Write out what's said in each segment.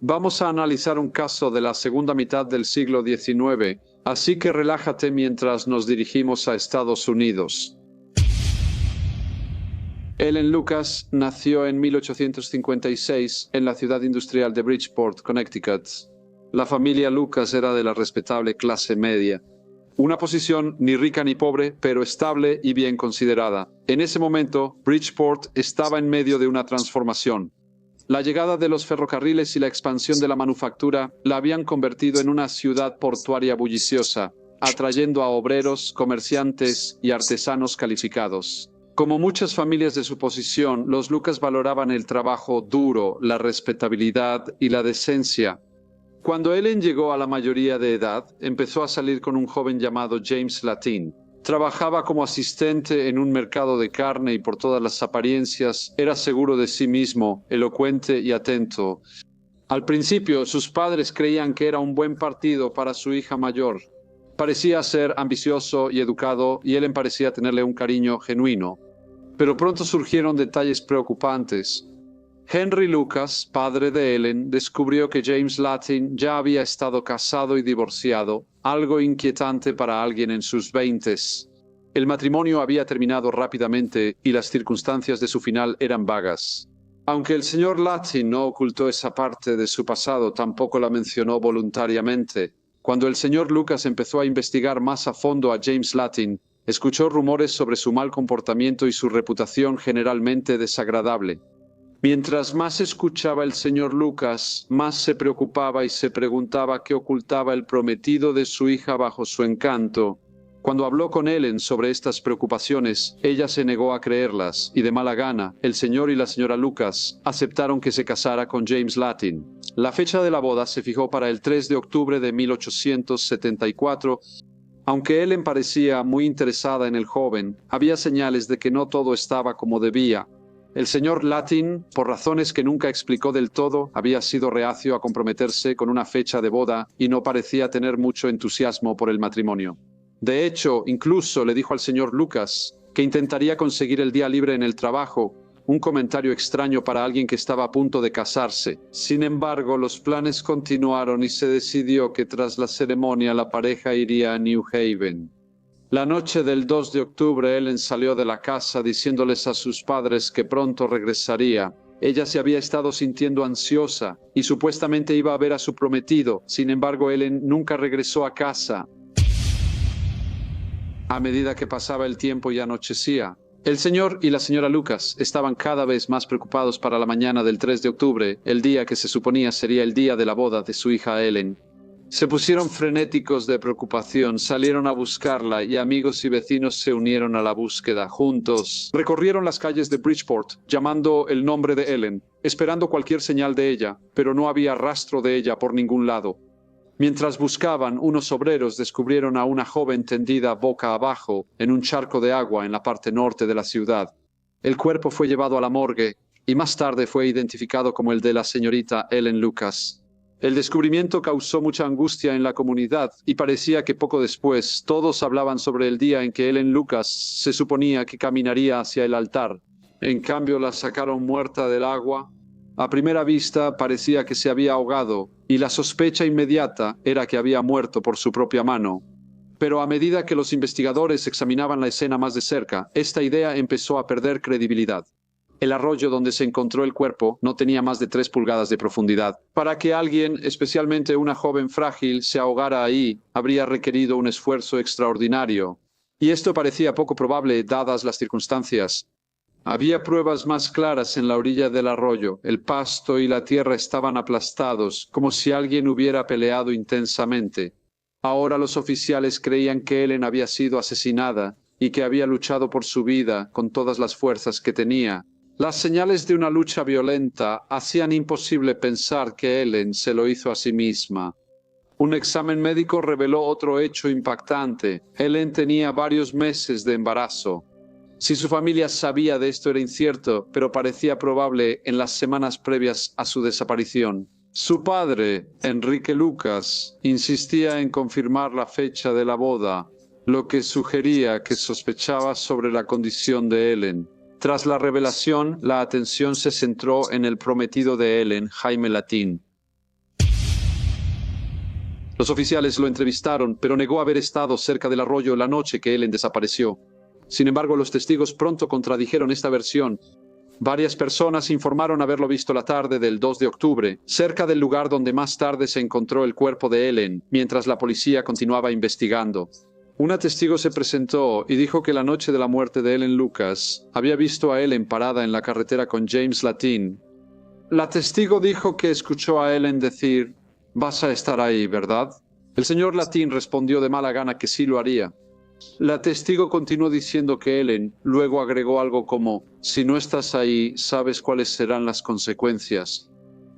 Vamos a analizar un caso de la segunda mitad del siglo XIX, así que relájate mientras nos dirigimos a Estados Unidos. Ellen Lucas nació en 1856 en la ciudad industrial de Bridgeport, Connecticut. La familia Lucas era de la respetable clase media. Una posición ni rica ni pobre, pero estable y bien considerada. En ese momento, Bridgeport estaba en medio de una transformación. La llegada de los ferrocarriles y la expansión de la manufactura la habían convertido en una ciudad portuaria bulliciosa, atrayendo a obreros, comerciantes y artesanos calificados. Como muchas familias de su posición, los Lucas valoraban el trabajo duro, la respetabilidad y la decencia. Cuando Ellen llegó a la mayoría de edad, empezó a salir con un joven llamado James Latin. Trabajaba como asistente en un mercado de carne y por todas las apariencias era seguro de sí mismo, elocuente y atento. Al principio, sus padres creían que era un buen partido para su hija mayor. Parecía ser ambicioso y educado y Ellen parecía tenerle un cariño genuino. Pero pronto surgieron detalles preocupantes. Henry Lucas, padre de Ellen, descubrió que James Latin ya había estado casado y divorciado, algo inquietante para alguien en sus veintes. El matrimonio había terminado rápidamente y las circunstancias de su final eran vagas. Aunque el señor Latin no ocultó esa parte de su pasado, tampoco la mencionó voluntariamente. Cuando el señor Lucas empezó a investigar más a fondo a James Latin, escuchó rumores sobre su mal comportamiento y su reputación generalmente desagradable. Mientras más escuchaba el señor Lucas, más se preocupaba y se preguntaba qué ocultaba el prometido de su hija bajo su encanto. Cuando habló con Ellen sobre estas preocupaciones, ella se negó a creerlas y de mala gana, el señor y la señora Lucas aceptaron que se casara con James Latin. La fecha de la boda se fijó para el 3 de octubre de 1874. Aunque Ellen parecía muy interesada en el joven, había señales de que no todo estaba como debía. El señor Latin, por razones que nunca explicó del todo, había sido reacio a comprometerse con una fecha de boda y no parecía tener mucho entusiasmo por el matrimonio. De hecho, incluso le dijo al señor Lucas que intentaría conseguir el día libre en el trabajo, un comentario extraño para alguien que estaba a punto de casarse. Sin embargo, los planes continuaron y se decidió que tras la ceremonia la pareja iría a New Haven. La noche del 2 de octubre, Ellen salió de la casa diciéndoles a sus padres que pronto regresaría. Ella se había estado sintiendo ansiosa y supuestamente iba a ver a su prometido. Sin embargo, Ellen nunca regresó a casa. A medida que pasaba el tiempo y anochecía, el señor y la señora Lucas estaban cada vez más preocupados para la mañana del 3 de octubre, el día que se suponía sería el día de la boda de su hija Ellen. Se pusieron frenéticos de preocupación, salieron a buscarla y amigos y vecinos se unieron a la búsqueda. Juntos recorrieron las calles de Bridgeport, llamando el nombre de Ellen, esperando cualquier señal de ella, pero no había rastro de ella por ningún lado. Mientras buscaban, unos obreros descubrieron a una joven tendida boca abajo en un charco de agua en la parte norte de la ciudad. El cuerpo fue llevado a la morgue y más tarde fue identificado como el de la señorita Ellen Lucas. El descubrimiento causó mucha angustia en la comunidad y parecía que poco después todos hablaban sobre el día en que Ellen Lucas se suponía que caminaría hacia el altar. En cambio, la sacaron muerta del agua. A primera vista parecía que se había ahogado y la sospecha inmediata era que había muerto por su propia mano. Pero a medida que los investigadores examinaban la escena más de cerca, esta idea empezó a perder credibilidad. El arroyo donde se encontró el cuerpo no tenía más de 3 pulgadas de profundidad. Para que alguien, especialmente una joven frágil, se ahogara ahí, habría requerido un esfuerzo extraordinario. Y esto parecía poco probable dadas las circunstancias. Había pruebas más claras en la orilla del arroyo. El pasto y la tierra estaban aplastados, como si alguien hubiera peleado intensamente. Ahora los oficiales creían que Ellen había sido asesinada y que había luchado por su vida con todas las fuerzas que tenía. Las señales de una lucha violenta hacían imposible pensar que Ellen se lo hizo a sí misma. Un examen médico reveló otro hecho impactante. Ellen tenía varios meses de embarazo. Si su familia sabía de esto era incierto, pero parecía probable en las semanas previas a su desaparición. Su padre, Enrique Lucas, insistía en confirmar la fecha de la boda, lo que sugería que sospechaba sobre la condición de Ellen. Tras la revelación, la atención se centró en el prometido de Ellen, Jaime Latin. Los oficiales lo entrevistaron, pero negó haber estado cerca del arroyo la noche que Ellen desapareció. Sin embargo, los testigos pronto contradijeron esta versión. Varias personas informaron haberlo visto la tarde del 2 de octubre, cerca del lugar donde más tarde se encontró el cuerpo de Ellen, mientras la policía continuaba investigando. Una testigo se presentó y dijo que la noche de la muerte de Ellen Lucas había visto a Ellen parada en la carretera con James Latin. La testigo dijo que escuchó a Ellen decir: «Vas a estar ahí, ¿verdad?». El señor Latin respondió de mala gana que sí lo haría. La testigo continuó diciendo que Ellen luego agregó algo como: «Si no estás ahí, sabes cuáles serán las consecuencias».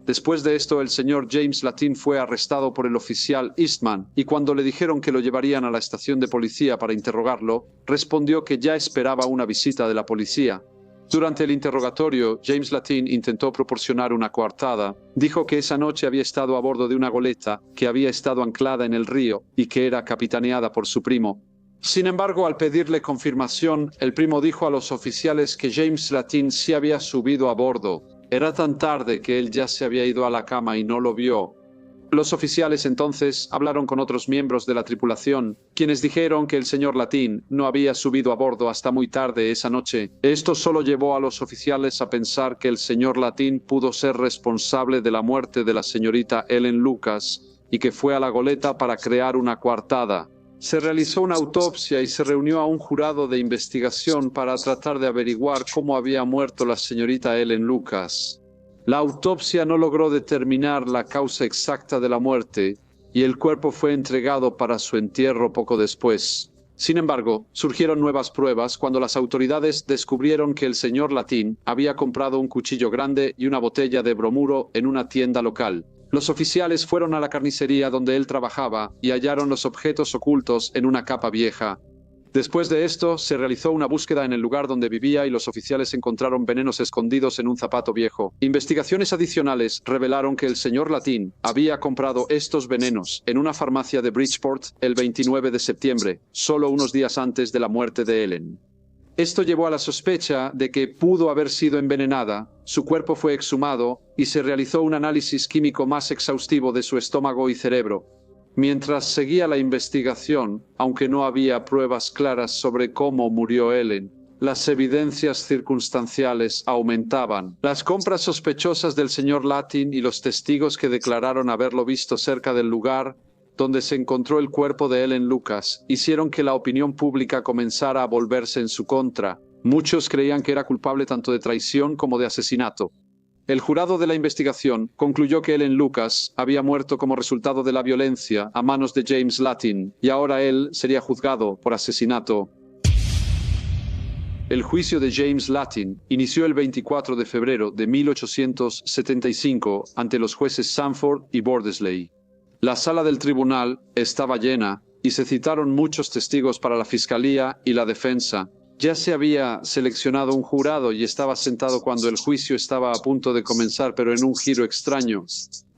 Después de esto, el señor James Latin fue arrestado por el oficial Eastman, y cuando le dijeron que lo llevarían a la estación de policía para interrogarlo, respondió que ya esperaba una visita de la policía. Durante el interrogatorio, James Latin intentó proporcionar una coartada. Dijo que esa noche había estado a bordo de una goleta que había estado anclada en el río y que era capitaneada por su primo. Sin embargo, al pedirle confirmación, el primo dijo a los oficiales que James Latin sí había subido a bordo. Era tan tarde que él ya se había ido a la cama y no lo vio. Los oficiales entonces hablaron con otros miembros de la tripulación, quienes dijeron que el señor Latin no había subido a bordo hasta muy tarde esa noche. Esto solo llevó a los oficiales a pensar que el señor Latin pudo ser responsable de la muerte de la señorita Ellen Lucas y que fue a la goleta para crear una coartada. Se realizó una autopsia y se reunió a un jurado de investigación para tratar de averiguar cómo había muerto la señorita Ellen Lucas. La autopsia no logró determinar la causa exacta de la muerte y el cuerpo fue entregado para su entierro poco después. Sin embargo, surgieron nuevas pruebas cuando las autoridades descubrieron que el señor Latin había comprado un cuchillo grande y una botella de bromuro en una tienda local. Los oficiales fueron a la carnicería donde él trabajaba y hallaron los objetos ocultos en una capa vieja. Después de esto, se realizó una búsqueda en el lugar donde vivía y los oficiales encontraron venenos escondidos en un zapato viejo. Investigaciones adicionales revelaron que el señor Latin había comprado estos venenos en una farmacia de Bridgeport el 29 de septiembre, solo unos días antes de la muerte de Ellen. Esto llevó a la sospecha de que pudo haber sido envenenada. Su cuerpo fue exhumado y se realizó un análisis químico más exhaustivo de su estómago y cerebro. Mientras seguía la investigación, aunque no había pruebas claras sobre cómo murió Ellen, las evidencias circunstanciales aumentaban. Las compras sospechosas del señor Latin y los testigos que declararon haberlo visto cerca del lugar donde se encontró el cuerpo de Ellen Lucas hicieron que la opinión pública comenzara a volverse en su contra. Muchos creían que era culpable tanto de traición como de asesinato. El jurado de la investigación concluyó que Ellen Lucas había muerto como resultado de la violencia a manos de James Latin, y ahora él sería juzgado por asesinato. El juicio de James Latin inició el 24 de febrero de 1875 ante los jueces Sanford y Bordesley. La sala del tribunal estaba llena y se citaron muchos testigos para la fiscalía y la defensa. Ya se había seleccionado un jurado y estaba sentado cuando el juicio estaba a punto de comenzar, pero en un giro extraño.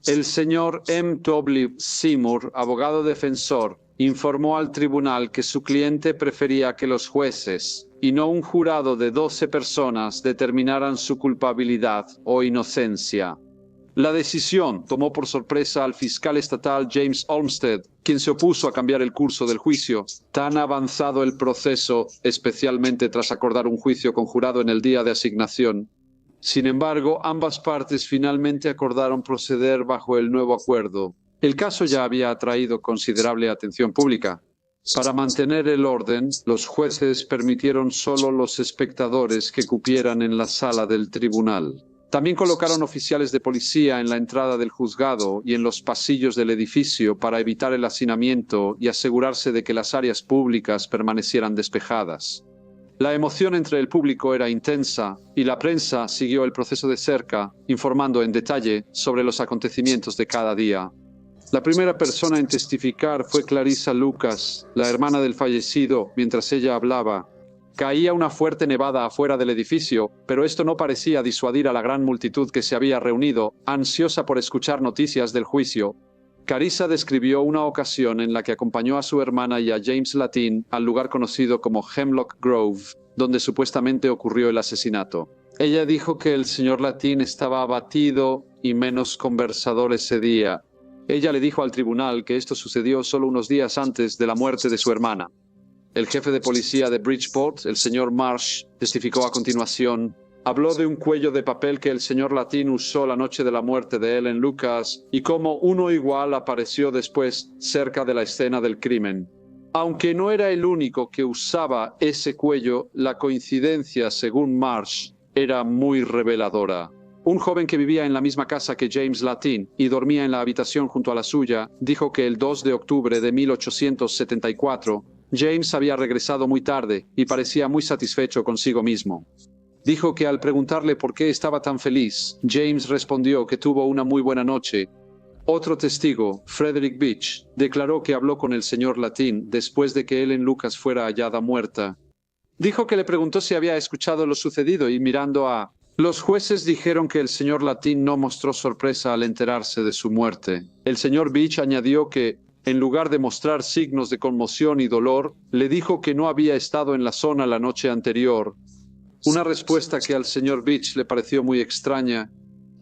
El señor M. W. Seymour, abogado defensor, informó al tribunal que su cliente prefería que los jueces, y no un jurado de 12 personas, determinaran su culpabilidad o inocencia. La decisión tomó por sorpresa al fiscal estatal James Olmsted, quien se opuso a cambiar el curso del juicio, tan avanzado el proceso, especialmente tras acordar un juicio con jurado en el día de asignación. Sin embargo, ambas partes finalmente acordaron proceder bajo el nuevo acuerdo. El caso ya había atraído considerable atención pública. Para mantener el orden, los jueces permitieron solo los espectadores que cupieran en la sala del tribunal. También colocaron oficiales de policía en la entrada del juzgado y en los pasillos del edificio para evitar el hacinamiento y asegurarse de que las áreas públicas permanecieran despejadas. La emoción entre el público era intensa y la prensa siguió el proceso de cerca, informando en detalle sobre los acontecimientos de cada día. La primera persona en testificar fue Clarissa Lucas, la hermana del fallecido, mientras ella hablaba. Caía una fuerte nevada afuera del edificio, pero esto no parecía disuadir a la gran multitud que se había reunido, ansiosa por escuchar noticias del juicio. Clarissa describió una ocasión en la que acompañó a su hermana y a James Latin al lugar conocido como Hemlock Grove, donde supuestamente ocurrió el asesinato. Ella dijo que el señor Latin estaba abatido y menos conversador ese día. Ella le dijo al tribunal que esto sucedió solo unos días antes de la muerte de su hermana. El jefe de policía de Bridgeport, el señor Marsh, testificó a continuación. Habló de un cuello de papel que el señor Latin usó la noche de la muerte de Ellen Lucas y cómo uno igual apareció después cerca de la escena del crimen. Aunque no era el único que usaba ese cuello, la coincidencia, según Marsh, era muy reveladora. Un joven que vivía en la misma casa que James Latin y dormía en la habitación junto a la suya, dijo que el 2 de octubre de 1874, James había regresado muy tarde y parecía muy satisfecho consigo mismo. Dijo que al preguntarle por qué estaba tan feliz, James respondió que tuvo una muy buena noche. Otro testigo, Frederick Beach, declaró que habló con el señor Latin después de que Ellen Lucas fuera hallada muerta. Dijo que le preguntó si había escuchado lo sucedido y mirando a... Los jueces dijeron que el señor Latin no mostró sorpresa al enterarse de su muerte. El señor Beach añadió que, en lugar de mostrar signos de conmoción y dolor, le dijo que no había estado en la zona la noche anterior. Una respuesta que al señor Beach le pareció muy extraña.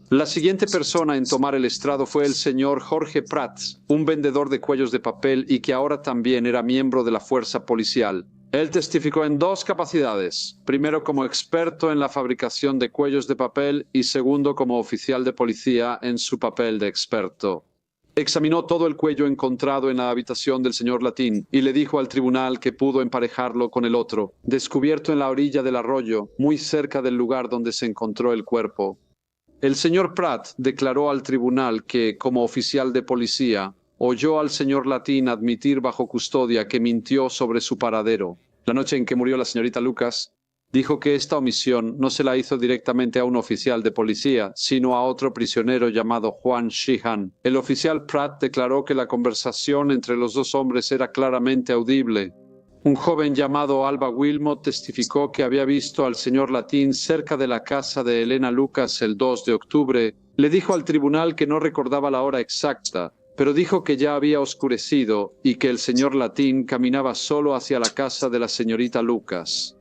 La siguiente persona en tomar el estrado fue el señor Jorge Pratt, un vendedor de cuellos de papel y que ahora también era miembro de la fuerza policial. Él testificó en dos capacidades, primero como experto en la fabricación de cuellos de papel y segundo como oficial de policía en su papel de experto. Examinó todo el cuello encontrado en la habitación del señor Latin y le dijo al tribunal que pudo emparejarlo con el otro, descubierto en la orilla del arroyo, muy cerca del lugar donde se encontró el cuerpo. El señor Pratt declaró al tribunal que, como oficial de policía, oyó al señor Latin admitir bajo custodia que mintió sobre su paradero. La noche en que murió la señorita Lucas, dijo que esta omisión no se la hizo directamente a un oficial de policía, sino a otro prisionero llamado Juan Sheehan. El oficial Pratt declaró que la conversación entre los dos hombres era claramente audible. Un joven llamado Alba Wilmot testificó que había visto al señor Latin cerca de la casa de Elena Lucas el 2 de octubre. Le dijo al tribunal que no recordaba la hora exacta, pero dijo que ya había oscurecido y que el señor Latin caminaba solo hacia la casa de la señorita Lucas.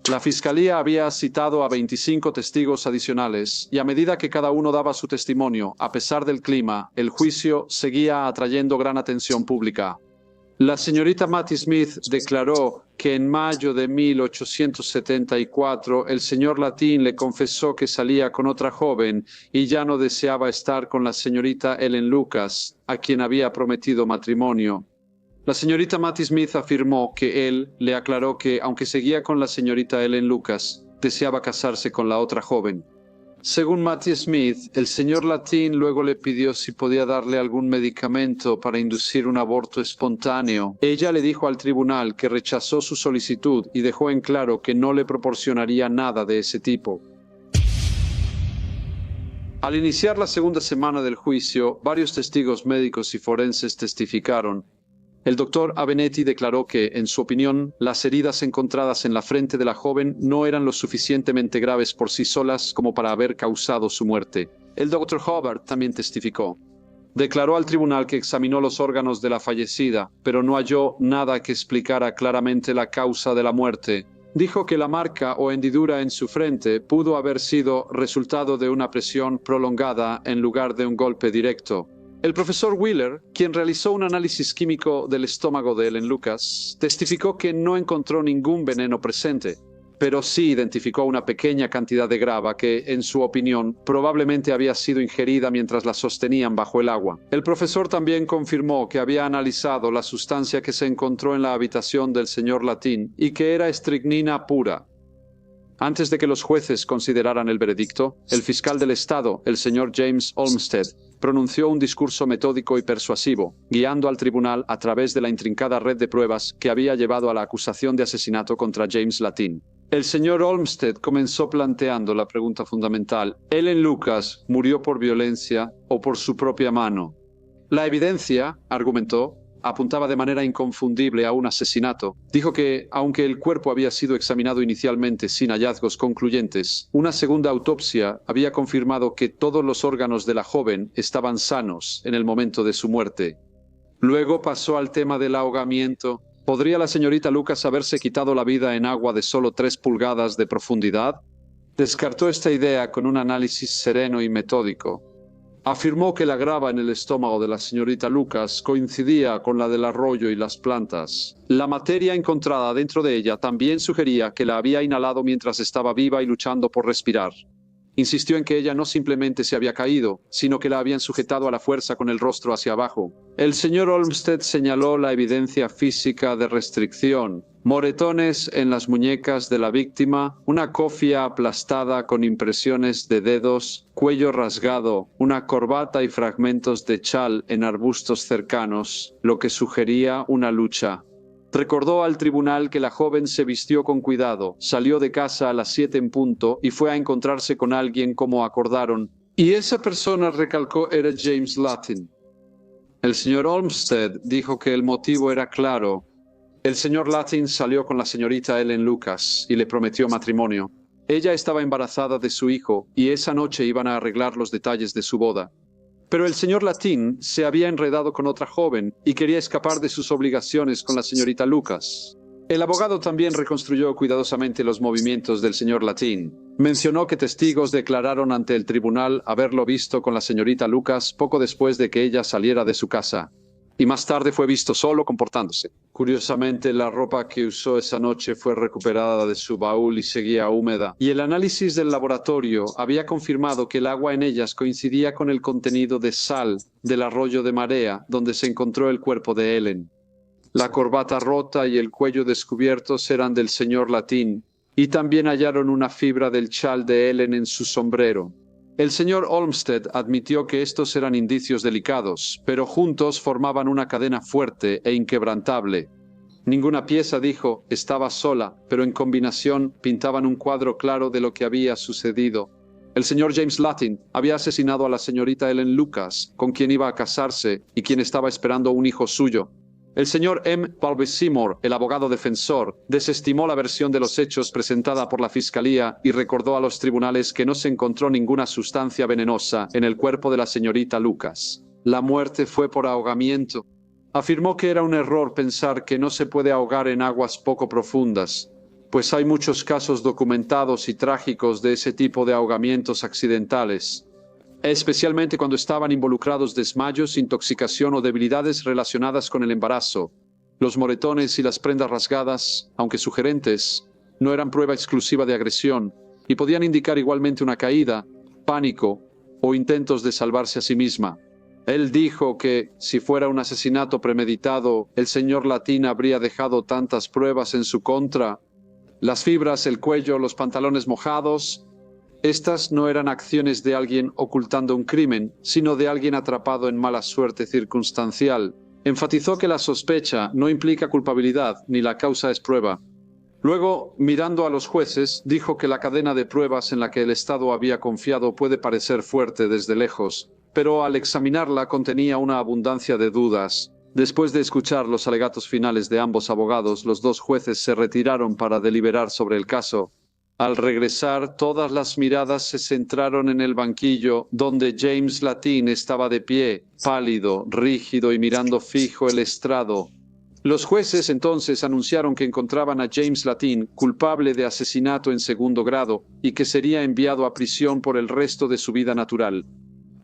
La fiscalía había citado a 25 testigos adicionales y a medida que cada uno daba su testimonio, a pesar del clima, el juicio seguía atrayendo gran atención pública. La señorita Mattie Smith declaró que en mayo de 1874 el señor Latin le confesó que salía con otra joven y ya no deseaba estar con la señorita Ellen Lucas, a quien había prometido matrimonio. La señorita Mattie Smith afirmó que él le aclaró que, aunque seguía con la señorita Ellen Lucas, deseaba casarse con la otra joven. Según Mattie Smith, el señor Latin luego le pidió si podía darle algún medicamento para inducir un aborto espontáneo. Ella le dijo al tribunal que rechazó su solicitud y dejó en claro que no le proporcionaría nada de ese tipo. Al iniciar la segunda semana del juicio, varios testigos médicos y forenses testificaron. El doctor Abenetti declaró que, en su opinión, las heridas encontradas en la frente de la joven no eran lo suficientemente graves por sí solas como para haber causado su muerte. El doctor Hubbard también testificó. Declaró al tribunal que examinó los órganos de la fallecida, pero no halló nada que explicara claramente la causa de la muerte. Dijo que la marca o hendidura en su frente pudo haber sido resultado de una presión prolongada en lugar de un golpe directo. El profesor Wheeler, quien realizó un análisis químico del estómago de Ellen Lucas, testificó que no encontró ningún veneno presente, pero sí identificó una pequeña cantidad de grava que, en su opinión, probablemente había sido ingerida mientras la sostenían bajo el agua. El profesor también confirmó que había analizado la sustancia que se encontró en la habitación del señor Latin y que era estricnina pura. Antes de que los jueces consideraran el veredicto, el fiscal del Estado, el señor James Olmsted, pronunció un discurso metódico y persuasivo, guiando al tribunal a través de la intrincada red de pruebas que había llevado a la acusación de asesinato contra James Latin. El señor Olmsted comenzó planteando la pregunta fundamental: ¿Ellen Lucas murió por violencia o por su propia mano? La evidencia, argumentó, apuntaba de manera inconfundible a un asesinato. Dijo que, aunque el cuerpo había sido examinado inicialmente sin hallazgos concluyentes, una segunda autopsia había confirmado que todos los órganos de la joven estaban sanos en el momento de su muerte. Luego pasó al tema del ahogamiento. ¿Podría la señorita Lucas haberse quitado la vida en agua de solo 3 pulgadas de profundidad? Descartó esta idea con un análisis sereno y metódico. Afirmó que la grava en el estómago de la señorita Lucas coincidía con la del arroyo y las plantas. La materia encontrada dentro de ella también sugería que la había inhalado mientras estaba viva y luchando por respirar. Insistió en que ella no simplemente se había caído, sino que la habían sujetado a la fuerza con el rostro hacia abajo. El señor Olmsted señaló la evidencia física de restricción: moretones en las muñecas de la víctima, una cofia aplastada con impresiones de dedos, cuello rasgado, una corbata y fragmentos de chal en arbustos cercanos, lo que sugería una lucha. Recordó al tribunal que la joven se vistió con cuidado, salió de casa a las 7 en punto y fue a encontrarse con alguien como acordaron. Y esa persona, recalcó, era James Latin. El señor Olmsted dijo que el motivo era claro. El señor Latin salió con la señorita Ellen Lucas y le prometió matrimonio. Ella estaba embarazada de su hijo y esa noche iban a arreglar los detalles de su boda. Pero el señor Latin se había enredado con otra joven y quería escapar de sus obligaciones con la señorita Lucas. El abogado también reconstruyó cuidadosamente los movimientos del señor Latin. Mencionó que testigos declararon ante el tribunal haberlo visto con la señorita Lucas poco después de que ella saliera de su casa. Y más tarde fue visto solo comportándose. Curiosamente, la ropa que usó esa noche fue recuperada de su baúl y seguía húmeda. Y el análisis del laboratorio había confirmado que el agua en ellas coincidía con el contenido de sal del arroyo de Marea, donde se encontró el cuerpo de Ellen. La corbata rota y el cuello descubiertos eran del señor Latin, y también hallaron una fibra del chal de Ellen en su sombrero. El señor Olmsted admitió que estos eran indicios delicados, pero juntos formaban una cadena fuerte e inquebrantable. Ninguna pieza, dijo, estaba sola, pero en combinación pintaban un cuadro claro de lo que había sucedido. El señor James Latin había asesinado a la señorita Ellen Lucas, con quien iba a casarse y quien estaba esperando un hijo suyo. El señor M. Balby-Seymour, el abogado defensor, desestimó la versión de los hechos presentada por la Fiscalía y recordó a los tribunales que no se encontró ninguna sustancia venenosa en el cuerpo de la señorita Lucas. La muerte fue por ahogamiento. Afirmó que era un error pensar que no se puede ahogar en aguas poco profundas, pues hay muchos casos documentados y trágicos de ese tipo de ahogamientos accidentales, especialmente cuando estaban involucrados desmayos, intoxicación o debilidades relacionadas con el embarazo. Los moretones y las prendas rasgadas, aunque sugerentes, no eran prueba exclusiva de agresión y podían indicar igualmente una caída, pánico o intentos de salvarse a sí misma. Él dijo que, si fuera un asesinato premeditado, el señor Latin habría dejado tantas pruebas en su contra. Las fibras, el cuello, los pantalones mojados. Estas no eran acciones de alguien ocultando un crimen, sino de alguien atrapado en mala suerte circunstancial. Enfatizó que la sospecha no implica culpabilidad, ni la causa es prueba. Luego, mirando a los jueces, dijo que la cadena de pruebas en la que el Estado había confiado puede parecer fuerte desde lejos, pero al examinarla contenía una abundancia de dudas. Después de escuchar los alegatos finales de ambos abogados, los dos jueces se retiraron para deliberar sobre el caso. Al regresar, todas las miradas se centraron en el banquillo, donde James Latin estaba de pie, pálido, rígido y mirando fijo el estrado. Los jueces entonces anunciaron que encontraban a James Latin culpable de asesinato en segundo grado y que sería enviado a prisión por el resto de su vida natural.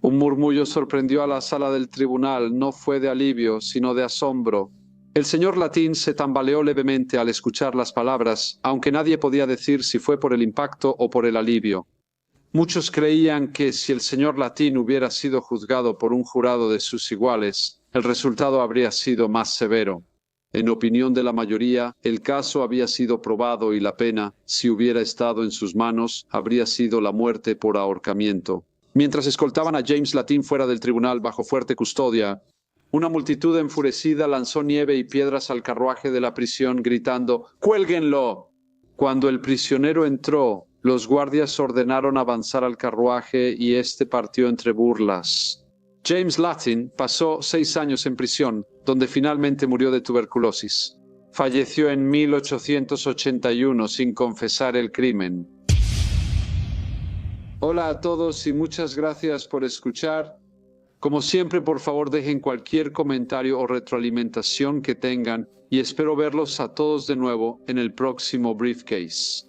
Un murmullo sorprendió a la sala del tribunal, no fue de alivio, sino de asombro. El señor Latin se tambaleó levemente al escuchar las palabras, aunque nadie podía decir si fue por el impacto o por el alivio. Muchos creían que si el señor Latin hubiera sido juzgado por un jurado de sus iguales, el resultado habría sido más severo. En opinión de la mayoría, el caso había sido probado y la pena, si hubiera estado en sus manos, habría sido la muerte por ahorcamiento. Mientras escoltaban a James Latin fuera del tribunal bajo fuerte custodia, una multitud enfurecida lanzó nieve y piedras al carruaje de la prisión, gritando «¡Cuélguenlo!». Cuando el prisionero entró, los guardias ordenaron avanzar al carruaje y éste partió entre burlas. James Latin pasó 6 años en prisión, donde finalmente murió de tuberculosis. Falleció en 1881 sin confesar el crimen. Hola a todos y muchas gracias por escuchar. Como siempre, por favor, dejen cualquier comentario o retroalimentación que tengan y espero verlos a todos de nuevo en el próximo Briefcase.